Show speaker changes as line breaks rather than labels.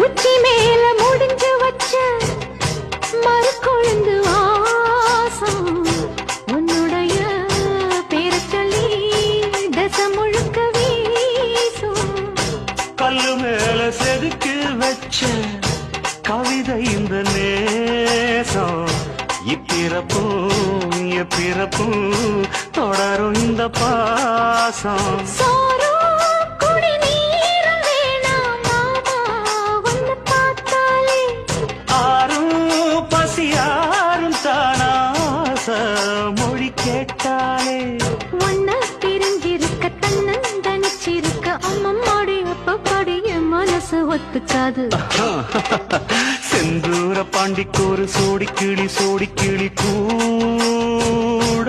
உச்சி மேல முடிஞ்சு வச்ச மறு கொழுந்து வாசம் உன்னுடைய பேர சொல்லி தசை முழுக்க வீசும்.
கல்லு மேல செதுக்கு வச்ச கவிதை இந்த நேசம் இப்பிறப்பும் எப்பிறப்பும் தொடரும் இந்த பாசம். மொழி கேட்டாலே
ஒன்ன பிரிஞ்சிருக்க தன்னந்தனிச்சிருக்க அம்மம்மாடி அப்பப்படி என் மனசு ஒத்துக்காது.
செந்தூர பாண்டிக்கு ஒரு சோடி கிளி கூட